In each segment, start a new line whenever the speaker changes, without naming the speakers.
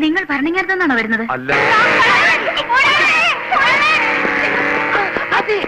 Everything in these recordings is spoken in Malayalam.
നിങ്ങൾ ഭരണങ്ങാനത്തുനിന്നാണോ വരുന്നത്?
അല്ല.
അതെ.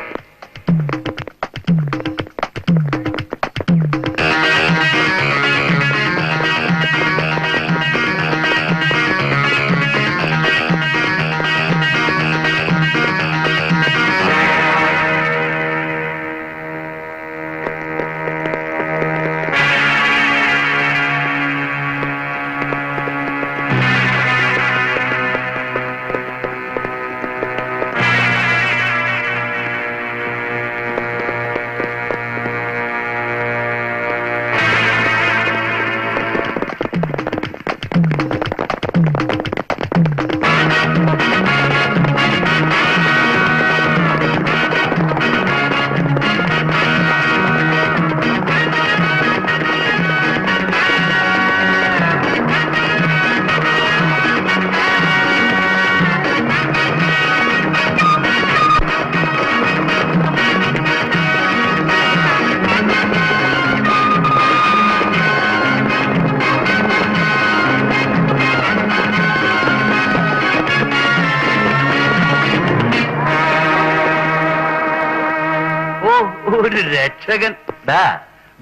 ഒരു രക്ഷകൻ.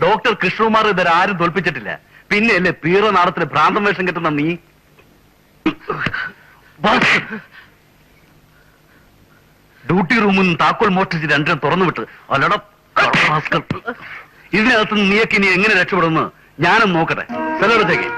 ഡോക്ടർ കൃഷ്ണകുമാർ ഇതുവരെ ആരും തോൽപ്പിച്ചിട്ടില്ല. പിന്നെയല്ലേ പീറ നാടത്തിന് ഭ്രാന്തം വേഷം കിട്ടുന്ന നീ. ഡ്യൂട്ടി റൂമിൽ നിന്ന് താക്കോൽ മോഷ്ടിച്ച് രണ്ടിനും തുറന്നു വിട്ട് അല്ലട. ഇതിനകത്ത് നീയൊക്കെ ഇനി എങ്ങനെ രക്ഷപ്പെടുമെന്ന് ഞാനും നോക്കട്ടെ. സ്ഥലത്തേക്ക്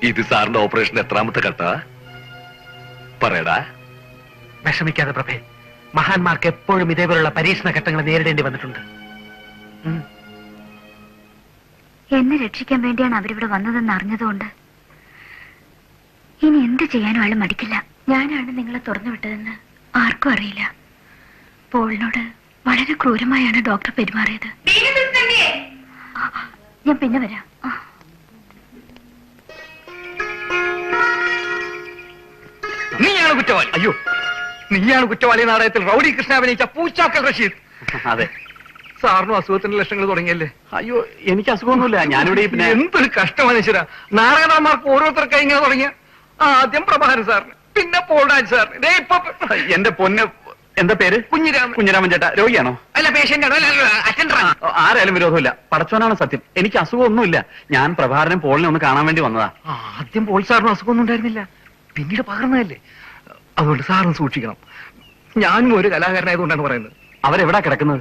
ഇത് സാറിന്റെ ഓപ്പറേഷൻ എത്രാമത്തെ ഘട്ടാ? പറയടാ.
വിഷമിക്കാതെ പ്രഭേ, മഹാന്മാർക്ക് എപ്പോഴും ഇതേപോലുള്ള പരീക്ഷണ ഘട്ടങ്ങൾ നേരിടേണ്ടി വന്നിട്ടുണ്ട്.
എന്നെ രക്ഷിക്കാൻ വേണ്ടിയാണ് അവരിവിടെ വന്നതെന്ന് അറിഞ്ഞതുകൊണ്ട് ഇനി എന്ത് ചെയ്യാനും അയാൾ മടിക്കില്ല. ഞാനാണ് നിങ്ങളെ തുറന്നു വിട്ടതെന്ന് ആർക്കും അറിയില്ല. പോളിനോട് വളരെ ക്രൂരമായാണ് ഡോക്ടർ പെരുമാറിയത്. ഞാൻ പിന്നെ വരാം.
നീയാണ് കുറ്റവാളി.
അയ്യോ,
നീയാണ് കുറ്റവാളി. നാടകത്തിൽ റൗഡി കൃഷ്ണ അഭിനയിച്ച പൂച്ചാക്കൽ റഷീദ്.
അതെ.
സാറിനും അസുഖത്തിന്റെ ലക്ഷണങ്ങൾ തുടങ്ങിയല്ലേ?
അയ്യോ, എനിക്ക് അസുഖമൊന്നുമില്ല. ഞാനിവിടെ പിന്നെ
എന്തൊരു കഷ്ടമാണ് ഈശ്വര. നാടകന്മാർക്ക് ഓരോരുത്തർക്കായി ഇങ്ങനെ തുടങ്ങിയ ആദ്യം പ്രഭാകരൻ സാറിന്, പിന്നെ പോൾരാജ് സാറിന്, ഇപ്പൊ
എന്റെ പൊന്ന്. എന്താ പേര്?
കുഞ്ഞിരാമൻ.
കുഞ്ഞിരാമൻ ചേട്ടാ രോഗിയാണോ?
അല്ല, പേഷ്യന്റ് ആണോ? അറ്റൻഡറാണ്.
ആരായാലും വിരോധമില്ല. പടച്ചോനാണ് സത്യം. എനിക്ക് അസുഖമൊന്നുമില്ല. ഞാൻ പ്രഭാകരനും പോളിനെ ഒന്ന് കാണാൻ വേണ്ടി വന്നതാ.
ആദ്യം പോൾ സാറിന് അസുഖമൊന്നും ഉണ്ടായിരുന്നില്ല, പിന്നീട് പകർന്നതല്ലേ. അതുകൊണ്ട് സാറിന് സൂക്ഷിക്കണം. ഞാനും ഒരു കലാകാരനായതുകൊണ്ടാണ് പറയുന്നത്.
അവരെവിടാ കിടക്കുന്നത്?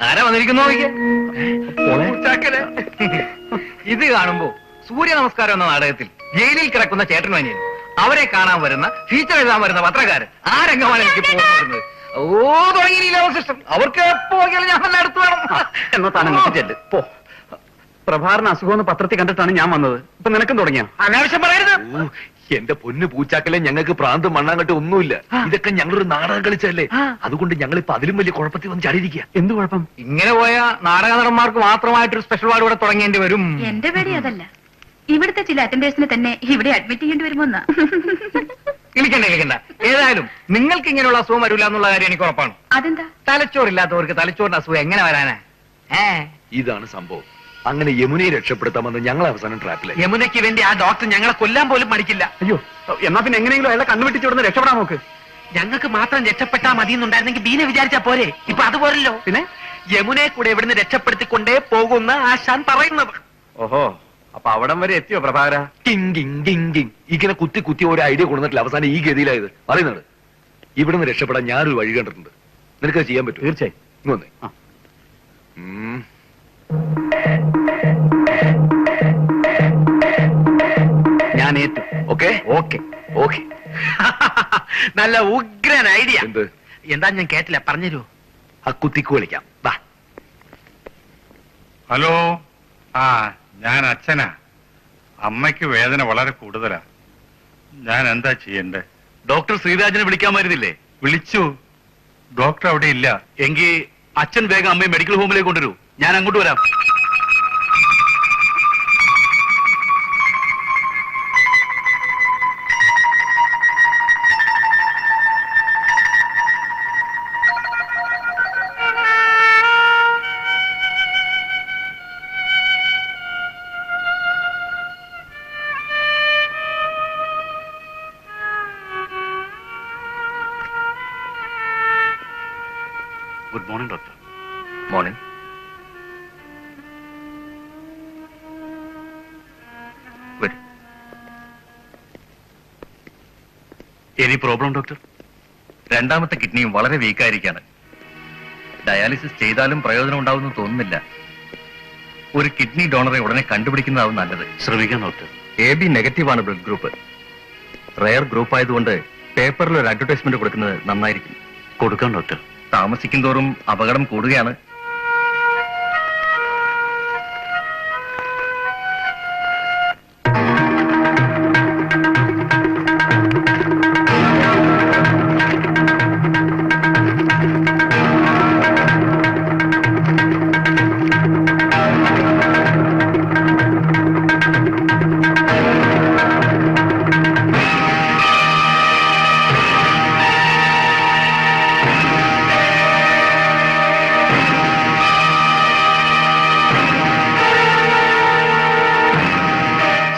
ആരാ വന്നിരിക്കുന്നു? ഇത് കാണുമ്പോ സൂര്യ നമസ്കാരം എന്ന നാടകത്തിൽ ജയിലിൽ കിടക്കുന്ന ചേട്ടൻ അനിയൻ, അവരെ കാണാൻ വരുന്ന ഫീച്ചർ എഴുതാൻ വരുന്ന പത്രക്കാരൻ, ആ രംഗമാണ് എനിക്ക് പോകുന്നത്. തുടങ്ങിയില്ല സിസ്റ്റം. അവർക്ക് എപ്പോ ഞാൻ നല്ല അടുത്ത് വേണം.
എന്നാ താനും ചെല്ല് പോ. പ്രഭാകരന് അസുഖമെന്ന് പത്രത്തിൽ കണ്ടിട്ടാണ് ഞാൻ വന്നത്. ഇപ്പൊ നിനക്കും തുടങ്ങിയ
അനാവശ്യം പറയരുത്.
എന്റെ പൊന്ന് പൂച്ചാക്കലെ, ഞങ്ങൾക്ക് പ്രാന്ത് മണ്ണാങ്കട്ട് ഒന്നുമില്ല. ഇതൊക്കെ ഞങ്ങളൊരു നാടകം കളിച്ചല്ലേ. അതുകൊണ്ട് ഞങ്ങളിപ്പോ അതിലും വലിയ കുഴപ്പത്തിൽ വന്ന് ചാടിയിരിക്കുക.
എന്ത് കുഴപ്പം?
ഇങ്ങനെ പോയ നാടക നടന്മാർക്ക് മാത്രമായിട്ടൊരു സ്പെഷ്യൽ വാർഡ് ഇവിടെ തുടങ്ങേണ്ടി വരും.
എന്റെ പേടി അതല്ല, ഇവിടുത്തെ ചില അറ്റൻഡേഴ്സിനെ തന്നെ ഇവിടെ അഡ്മിറ്റ് ചെയ്യേണ്ടി വരുമോന്നാ.
ഇരിക്കണ്ട. ഏതായാലും നിങ്ങൾക്ക് ഇങ്ങനെയുള്ള അസുഖം വരില്ല എന്നുള്ള കാര്യം എനിക്ക് ഉറപ്പാണ്.
അതെന്താ?
തലച്ചോറില്ലാത്തവർക്ക് തലച്ചോറിന്റെ അസുഖം എങ്ങനെ വരാനാ?
ഇതാണ് സംഭവം. അങ്ങനെ യമുനയെ രക്ഷപ്പെടുത്താമെന്ന് ഞങ്ങൾ അവസാനം ട്രാപ്പിലായി.
യമുനയ്ക്ക് വേണ്ടി ആ ഡോക്ടർ ഞങ്ങളെ കൊല്ലാൻ പോലും മടിക്കില്ല.
അയ്യോ, എന്നാ പിന്നെ എങ്ങനെയെങ്കിലും അയാളെ കണ്ണുവെട്ടിച്ച് ഇവിടുന്ന് രക്ഷപ്പെടാൻ നോക്ക്.
ഞങ്ങൾക്ക് മാത്രം രക്ഷപ്പെട്ടാൽ മതി എന്നുണ്ടായിരുന്നെങ്കിൽ ബീനെ വിചാരിച്ചാ പോരെ. ഇപ്പൊ അതുപോലല്ലോ.
പിന്നെ
യമുനയെ കൂടെ ഇവിടുന്ന് രക്ഷപ്പെടുത്തിക്കൊണ്ടേ പോകുന്ന ആശാൻ പറയുന്നത്.
ഓഹോ, അപ്പൊ അവിടം വരെ എത്തിയോ പ്രഭാകര?
ഇങ്ങനെ കുത്തി കുത്തി ഒരു ഐഡിയ കൊടുത്തിട്ടില്ല, അവസാനം ഈ ഗതിയിലായത് പറയുന്നത്. ഇവിടുന്ന് രക്ഷപ്പെടാൻ ഞാനൊരു വഴി കണ്ടിട്ടുണ്ട്. നിനക്കത് ചെയ്യാൻ പറ്റും?
തീർച്ചയായും.
ഇങ്ങൊന്നേ.
ഞാൻ ഏറ്റു.
Okay
okay
okay.
നല്ല ഉഗ്രൻ ഐഡിയ.
എന്ത്?
എന്താ ഞാൻ കേട്ടില്ല, പറഞ്ഞുതരൂ.
ആ കുത്തിക്ക് വിളിക്കാം. വാ.
ഹലോ, ഞാൻ അച്ഛനാ. അമ്മയ്ക്ക് വേദന വളരെ കൂടുതലാ. ഞാൻ എന്താ ചെയ്യണ്ടേ?
ഡോക്ടർ ശ്രീരാജിനെ വിളിക്കാമായിരുന്നില്ലേ?
വിളിച്ചു. ഡോക്ടർ അവിടെ ഇല്ല.
എങ്കിൽ അച്ഛൻ വേഗം അമ്മയെ മെഡിക്കൽ ഹോമിലേക്ക് കൊണ്ടുവരൂ, ഞാൻ അങ്ങോട്ട് വരാം. Good morning doctor.
മോർണിംഗ്. വരൂ.
Any problem doctor?
രണ്ടാമത്തെ കിഡ്നിയും വളരെ വീക്കായിരിക്കാണ്. ഡയാലിസിസ് ചെയ്താലും പ്രയോജനം ഉണ്ടാവുമെന്ന് തോന്നുന്നില്ല. ഒരു കിഡ്നി ഡോണറെ ഉടനെ കണ്ടുപിടിക്കുന്നതാവും നല്ലത്.
ശ്രമിക്കാം ഡോക്ടർ.
AB നെഗറ്റീവാണ് ബ്ലഡ് ഗ്രൂപ്പ്. റെയർ ഗ്രൂപ്പ് ആയതുകൊണ്ട് പേപ്പറിൽ ഒരു അഡ്വർടൈസ്മെന്റ് കൊടുക്കുന്നത് നന്നായിരിക്കും.
കൊടുക്കാം ഡോക്ടർ.
താമസിക്കും തോറും അപകടം കൂടുകയാണ്.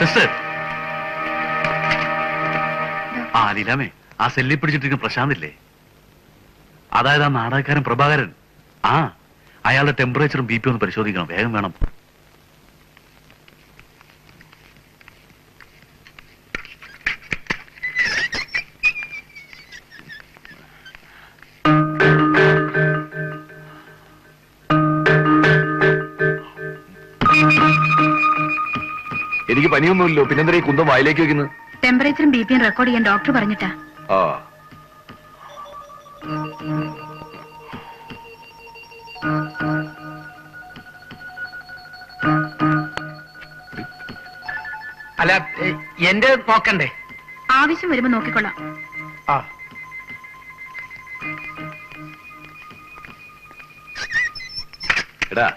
സിസ്റ്റർ. ആ ലീലാമേ, ആ സെല്ലി പിടിച്ചിട്ടിരിക്കുന്ന പ്രശാന്ത് ഇല്ലേ, അതായത് ആ നാടകക്കാരൻ പ്രഭാകരൻ. ആ അയാളുടെ ടെമ്പറേച്ചറും BP ഒന്ന് പരിശോധിക്കണം, വേഗം വേണം.
എനിക്ക് പനിയൊന്നുമില്ലോ, പിന്നെന്താ ഈ കുന്തം വായിലേക്ക് വെക്കുന്നത്?
ടെമ്പറേച്ചറും BPയും റെക്കോർഡ് ചെയ്യാൻ ഡോക്ടർ പറഞ്ഞിട്ടാ.
ആ
അല്ല, എന്റെ നോക്കണ്ടേ?
ആവശ്യം വരുമ്പോ നോക്കിക്കൊള്ളാം.
ആ.
എടാ,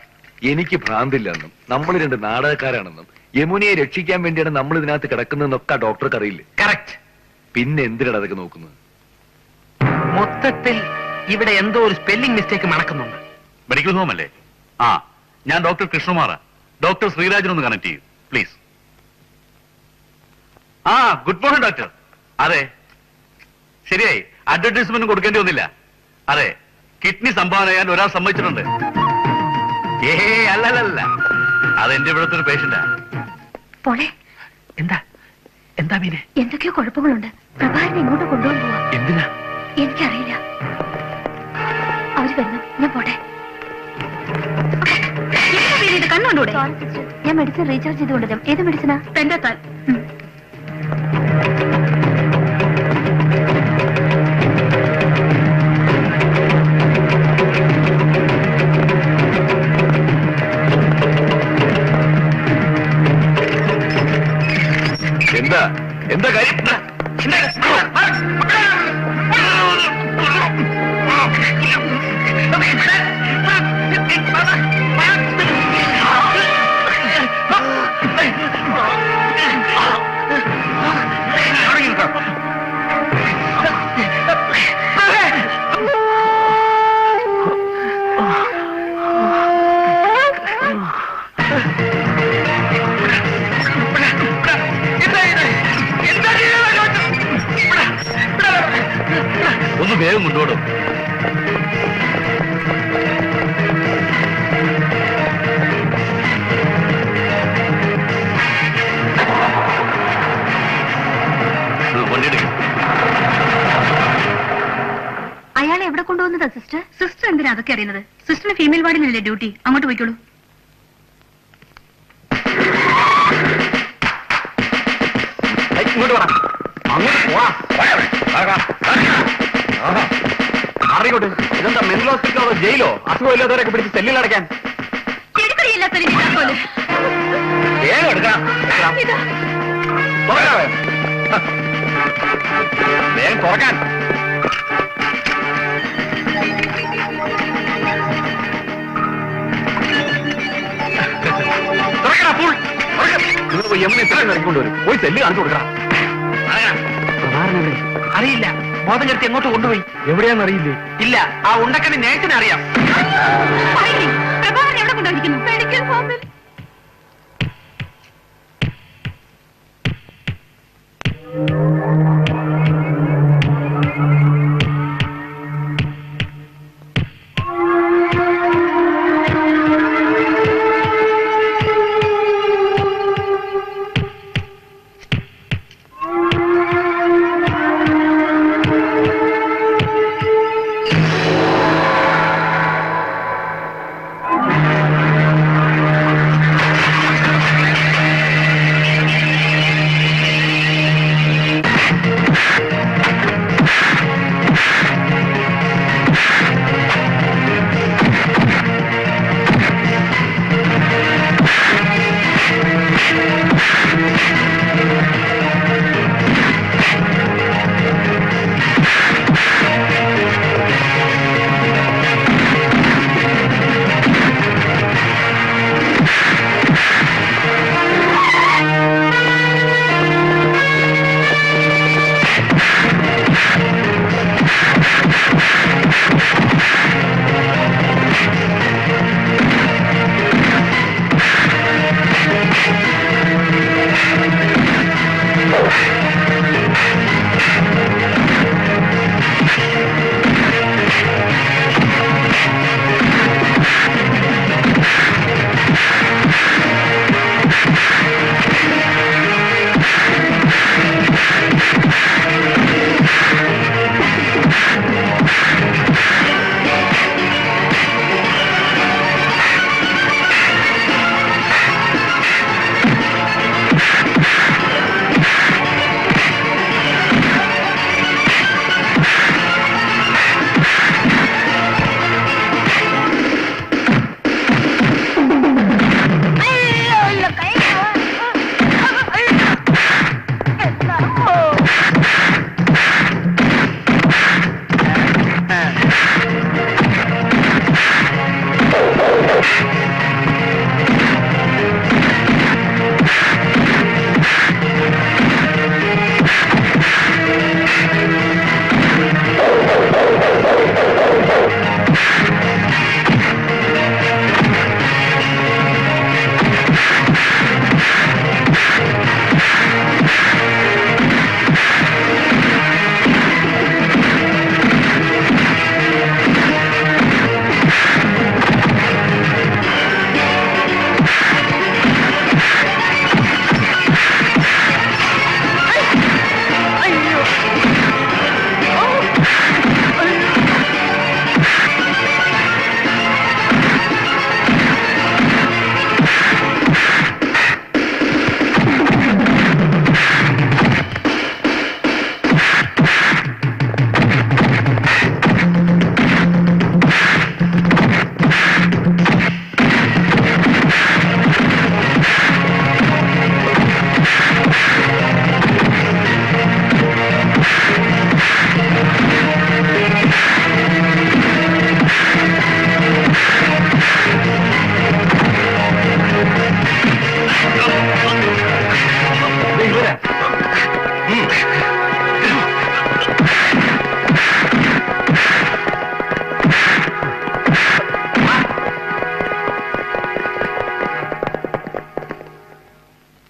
എനിക്ക് ഭ്രാന്തില്ലെന്നും നമ്മൾ രണ്ട് നാടകക്കാരാണെന്നും യമുനയെ രക്ഷിക്കാൻ വേണ്ടിയാണ് നമ്മൾ ഇതിനകത്ത് കിടക്കുന്നതെന്നൊക്കെ ഡോക്ടർക്ക് അറിയില്ലേ?
കറക്റ്റ്.
പിന്നെ എന്തിനാണ് അതൊക്കെ നോക്കുന്നത്?
മൊത്തത്തിൽ ഇവിടെ എന്തോ ഒരു സ്പെല്ലിംഗ് മിസ്റ്റേക്ക് മണക്കുന്നുണ്ട്.
മെഡിക്കൽ ഹോം അല്ലേ? ആ, ഞാൻ ഡോക്ടർ കൃഷ്ണകുമാറാ. ഡോക്ടർ ശ്രീരാജിനൊന്ന് കണക്ട് ചെയ്യൂ പ്ലീസ്. ആ, ഗുഡ് മോർണിംഗ് ഡോക്ടർ. അതെ, ശരിയായി. അഡ്വർടൈസ്മെന്റ് കൊടുക്കേണ്ടി വന്നില്ല. അതെ, കിഡ്നി സംഭാവന ചെയ്യാൻ ഒരാൾ സമ്മതിച്ചിട്ടുണ്ട്. അല്ലല്ല, അതെന്റെ ഇവിടുത്തെ ഒരു പേഷ്യന്റാ.
പോളെ,
എന്താ എന്താ മീനെ?
എന്തൊക്കെയോ കുഴപ്പങ്ങളുണ്ട്. പ്രഭാകരനെ ഇങ്ങോട്ട് കൊണ്ടുപോകാൻ പോവാ.
എന്തിനാ?
എനിക്കറിയില്ല. അവര് വരുന്നു, ഞാൻ പോട്ടെ. കണ്ണുകൊണ്ടൂടെ? ഞാൻ മെഡിസിൻ റീചാർജ് ചെയ്ത് കൊണ്ടുവരാം. ഏത് മെഡിസിനാ? പെൻഡത്താൽ.
എന്താ എന്താ കാര്യം?
ഒന്ന് വേഗം കൊണ്ടുപോടും. വണ്ടിയെടുക്കും.
അയാളെ എവിടെ കൊണ്ടുവന്നതാ സിസ്റ്റർ? സിസ്റ്റർ എന്തിനാ അതൊക്കെ അറിയുന്നത്? സിസ്റ്ററിന് ഫീമെയിൽ വാർഡിനല്ലേ ഡ്യൂട്ടി? അങ്ങോട്ട് പോയിക്കോളൂ.
ഇങ്ങോട്ട് വേണം, അങ്ങോട്ട് പോവാ. അറിയിക്കോട്ടെ. ഇതെന്താ മെന്റൽ ഹോസ്പിറ്റലോ ജയിലോ? അസുഖമില്ലാത്തവരൊക്കെ പിടിച്ച് സെല്ലിൽ അടയ്ക്കാൻ. വേഗം എടുക്കണം. വേഗം തുറക്കാൻ. തുറക്കടാ, ഫുൾ.
നിങ്ങൾ പോയി യമുന എത്രയും ഇറങ്ങിക്കൊണ്ടുവരും. പോയി സെല്ല് കാണിച്ചു കൊടുക്കണം.
അറിയില്ല, ബോധം കെടുത്തി എങ്ങോട്ട് കൊണ്ടുപോയി.
എവിടെയാന്ന് അറിയില്ലേ?
ഇല്ല, ആ ഉണ്ടക്കണ്ണി നേരത്തിന് അറിയാം.
പ്രഭാകരൻ എവിടെ കൊണ്ടുപോയിരിക്കുന്നു? മെഡിക്കൽ ഹോമിൽ.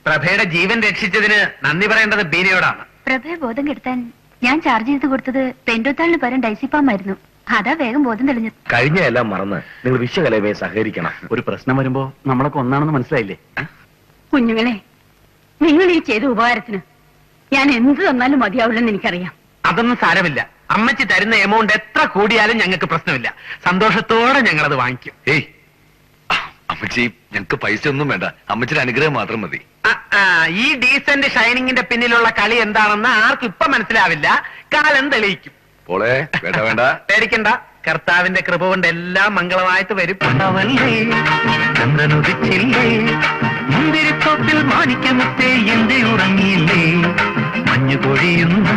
പ്രഭയുടെ ജീവൻ രക്ഷിച്ചതിന് നന്ദി പറയേണ്ടത് ബീനയോടാണ്.
പ്രഭയെ ബോധം കെടുത്താൻ ഞാൻ ചാർജ് ചെയ്ത് കൊടുത്തത് പെൻഡോത്താളിന് പകരം ഡൈസിപ്പാമായിരുന്നു. അതാ വേഗം ബോധം തെളിഞ്ഞത്.
കഴിഞ്ഞ എല്ലാം മറന്ന് നിങ്ങൾ വിശ്വകലയുമായി സഹകരിക്കണം.
ഒരു പ്രശ്നം വരുമ്പോ നമ്മളൊക്കെ ഒന്നാണെന്ന് മനസ്സിലായില്ലേ?
കുഞ്ഞുങ്ങളെ, നിങ്ങൾ ഈ ചെയ്ത ഉപകാരത്തിന് ഞാൻ എന്ത് തന്നാലും മതിയാവില്ലെന്ന് എനിക്കറിയാം.
അതൊന്നും സാരമില്ല. അമ്മച്ചി തരുന്ന എമൗണ്ട് എത്ര കൂടിയാലും ഞങ്ങൾക്ക് പ്രശ്നമില്ല. സന്തോഷത്തോടെ ഞങ്ങളത് വാങ്ങിക്കും.
ഏയ് അമ്മച്ചി, ഞങ്ങക്ക് പൈസ ഒന്നും വേണ്ട. അമ്മച്ചിയുടെ അനുഗ്രഹം മാത്രം മതി.
ഈ ഡീസന്റ് ഷൈനിങ്ങിന്റെ പിന്നിലുള്ള കളി എന്താണെന്ന് ആർക്കും ഇപ്പൊ മനസ്സിലാവില്ല. കാലം തെളിയിക്കും.
പോളെ വേണ്ട വേണ്ട,
പേടിക്കണ്ട. കർത്താവിന്റെ കൃപ കൊണ്ട് എല്ലാം മംഗളമായിട്ട് വരും.
ചന്ദ്രനുദിച്ചില്ലേ, മുന്തിരിത്തോപ്പിൽ മാണിക്യമുത്തേ എന്റെ ഉറങ്ങിയില്ലേ, മഞ്ഞു പൊഴിയുന്നു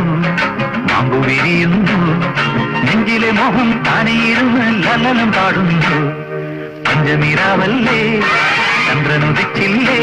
മാമ്പു വിരിയുന്നു നെഞ്ചിലെ മോഹം താനെയിരുന്ന് ലലനം പാടുന്നു പഞ്ചമിരാവല്ലേ ചന്ദ്രനുദിച്ചില്ലേ